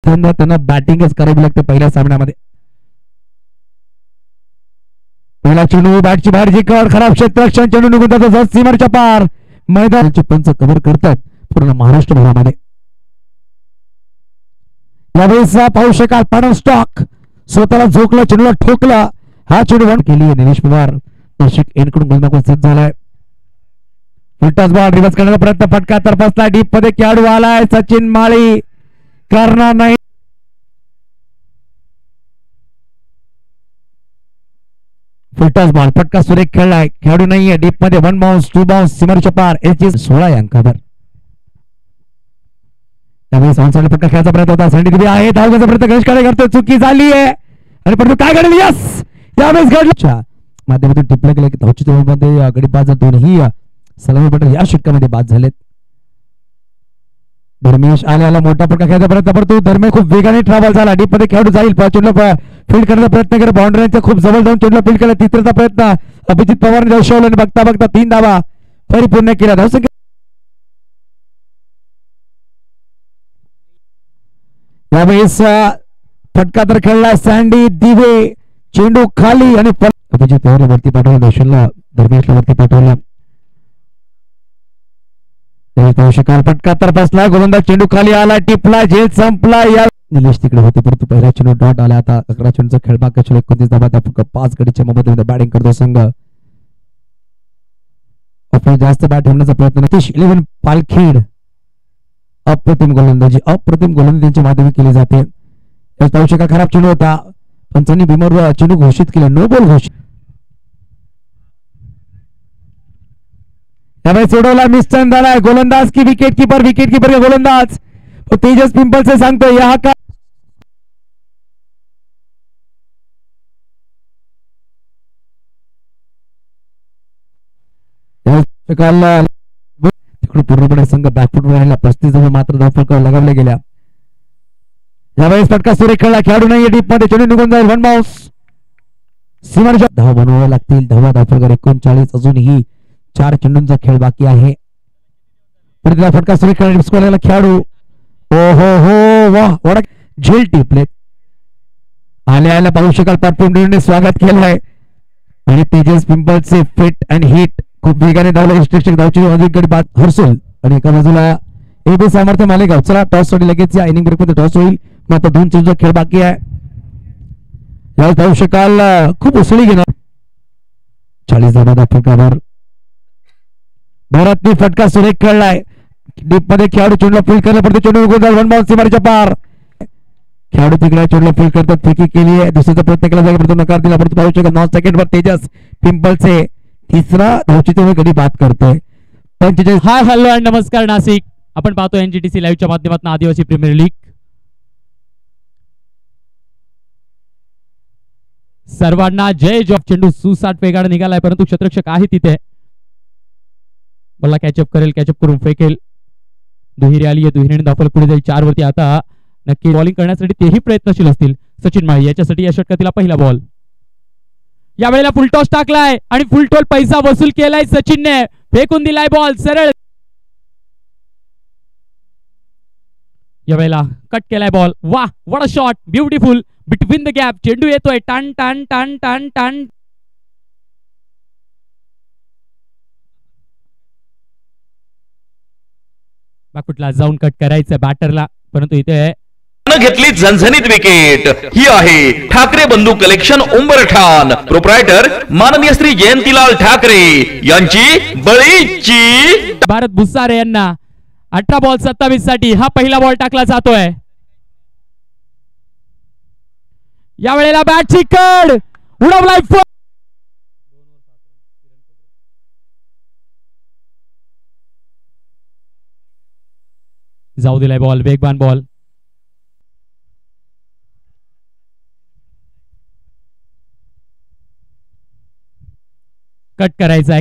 त्यांना बॅटिंगच करावी लागते पहिल्या सामन्यामध्ये. पहिला चेंडू बॅटची बाहेर जिकर खराब क्षेत्ररक्षण चेंडू निघून जातो सीमाच्या पार. मैदानाचे पंच कव्हर करतात पूर्ण महाराष्ट्र भरामध्ये. यावेळेस पाहू शकाल पॅडन स्टॉक स्वतःला झोकला चेंडूला ठोकला. हा चेंडू वन केली निलेश पवार नाशिक एनकडून गोलंदाज सेट झालाय. उलटाच बॉल रिव्हर्स करण्याचा प्रयत्न फटका तरफसला डीप मध्ये खेळाडू आलाय सचिन माळी करणार नाही. फुलटॉस बॉल फटका सुरेख खेळलाय खेळाडू नाहीये डीप मध्ये 1 बाउन्स 2 बाउन्स सीमारेषा पार. 16 अंकावर त्यावेळेस ऑनसाइड फटका खेळायचा प्रयत्न होता. संधी दिली आहे धावण्याचा प्रयत्न गणेश काळे करतोय चुकी झाली आहे आणि परंतु काय घडलं यस यावेळेस घडलं माध्यमातून टिपलं गेलं की धावची मध्ये गडीबाज दोनही सलामी बटन या षटकामध्ये बाद झालेत. धर्मेश आल्याला मोठा फटका खेळायचा प्रयत्न परंतु धर्मेश खूप वेगाने ट्रॅव्हल झाला डीप मध्ये खेळाडू जाईल चेंडूला फील्ड करण्याचा प्रयत्न केला बाउंड्रीच्या खूप जवळ जाऊन चेंडूला फील्ड केला. तिसऱ्याचा प्रयत्न अभिजित पवारने दर्शवला आणि बघता बघता 3 धावा परिपूर्ण केला. धावसंख्या यावेळेस फटका तर खेळला सँडी दिवे चेंडू खाली आणि अभिजित पवार वरती पाठवला दर्शनला धर्मेशला वरती पाठवला. पाहू शकाल फटका तर बसला गोलंदाज चेंडू खाली आला टिपला झेल संपला. या निलेश तिकडे होते परंतु पहिला चेंडू डॉट आला. आता 11 चेंडूचा खेळ बाकी 29 धावा त्या 5 गडीच्या मोबदल्यामध्ये बॅटिंग करतो संघ. आपण जास्त बॅट ठेवण्याचा प्रयत्न नितीश 11 पालखेड अप्रतिम गोलंदाजी त्यांच्या माध्यमातून केली जाते. पाहू शकाल खराब चेंडू होता पंचांनी भीमर चेंडू घोषित केला नो बॉल घोषित. त्यावेळेस सोडवला मिस्टन झालाय गोलंदाज की विकेट किपर गोलंदाज तेजस पिंपल से सांगतोय या का तिकडून पूर्णपणे संघ बॅकफुटवर राहिला 35 धावा मात्र धावफलकावर लगावल्या गेल्या. यावेळेस फटका सुरेख खेळला खेळाडू नाही डीप मध्ये चेंडू निघून जाईल 1 बाउन्स सीमारेषा धावा बनवाव्या लागतील. धावफलकावर 39 अजूनही 4 चेंडूंचा खेळ बाकी आहे. प्रतिला फटका सुरेख खेळला खेळाडू ओ हो हो वाह वडा झेल टिपले आल्या पाहू शकाल परफॉर्मने स्वागत केलंय आणि तेजस पिंपलचे फिट अँड हिट खूप वेगाने धावला. इन्स्ट्रक्शन धावची अधिक गडी बाद हर्षल आणि एका बाजूला एबी सामर्थ्य मालेगाव. चला टॉस साठी लगेच या इनिंग ब्रेक मध्ये टॉस होईल मात्र 2 चेंडूचा खेळ बाकी आहे. यावेळेस पाहू शकाल खूप उसळी घेणार 40 धावा फटकावर भारतने फटका सुरेख खेळलाय डीप मध्ये खेळाडू चेंडूला फील्ड करला पडतो चेंडू निघून जाईल 1 बाउन्स सीमारेषा पार. खेळाडू तिकडे चेंडूला फील्ड करतात फेकी केली आहे दुसऱ्याचा प्रयत्न केला जाईल परंतु नकार दिला परंतु पाहू शकाल 9 सेकंडवर तेजस पिंपलचे तिसरा धावचीत गडी बाद करतोय. 45 हाय हॅलो अँड नमस्कार नाशिक. आपण पाहतो एनजीटीसी लाईव्हच्या माध्यमातून आदिवासी प्रीमियर लीग. सर्वांना जय जॉब. चेंडू सुसाट वेगाने निघालाय परंतु क्षेत्ररक्षक आहे तिथे बल्ला कॅचअप करून फेकेल. दुहेरी आली आहे दुहेरीने धावफलक पुढे जाईल 4 वरती. आता नक्की बॉलिंग करण्यासाठी तेही प्रयत्नशील असतील सचिन माळी याच्यासाठी या षटकातील पहिला बॉल. यावेळेला फुलटॉस टाकलाय आणि फुलटॉल पैसा वसूल केलाय सचिनने फेकून दिलाय बॉल सरळ. यावेळेला कट केलाय बॉल वाह what a shot beautiful between the gap चेंडू येतोय टन टन टन टन टन. बाकुटला जाऊन कट करायचं बॅटरला परंतु इथे घेतली झणझणीत विकेट. ही आहे ठाकरे बंधू कलेक्शन उंबरठाण प्रोप्रायटर माननीय श्री जयंतीलाल ठाकरे यांची बळीची. भारत भुसारे यांना 18 बॉल 27 साठी हा पहिला बॉल टाकला जातोय. यावेळेला बॅटची कड उडवलाय जाऊ दिलाय बॉल वेगवान बॉल. कट करायचा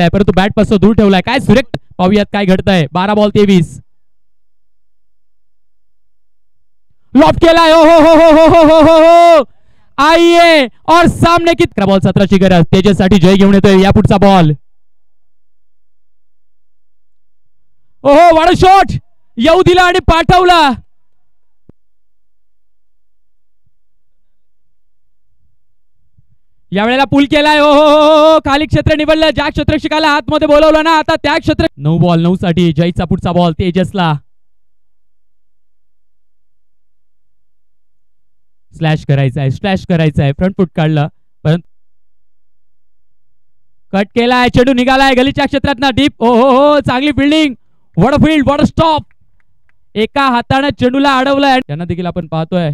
आहे परंतु बॅट पासून दूर ठेवलाय काय सुरेख. पाहूयात काय घडतंय 12 बॉल 23 लॉप केलाय. ओ हो हो हो हो हो हो हो हो आइए और सामने की बॉल 17 ची गरज तेजससाठी जय घेऊन येतोय. या पुढचा बॉल ओहो वाड शॉट येऊ दिला आणि पाठवला यावेळेला पूल केलाय. हो खाली क्षेत्र निवडलं. ज्या क्षेत्ररक्षकाला आतमध्ये बोलवलं ना आता त्या क्षेत्र 9 बॉल 9 साठी जयचा पुढचा बॉल तेजसला. स्लॅश करायचा आहे फ्रंट फुट काढलं परंतु कट केलाय. चेंडू निघालाय गलीच्या क्षेत्रात ना डीप. हो चांगली फिल्डिंग. Water stop. एका हाताने चेंडूला अडवलाय. त्यांना देखील आपण पाहतोय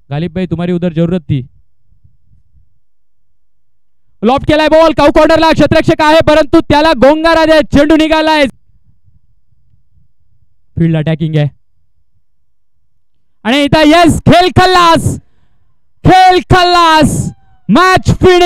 गालिब भाई तुम्हारी उधर जरूरत थी. लॉफ्ट केलाय बॉल काऊ कॉर्नरला. क्षेत्ररक्षक आहे परंतु त्याला गोंगारा दे. चेंडू निघालाय. फील्ड अटॅकिंग आहे आणि इथं यस खेळ खल्लास मॅच फिनिश.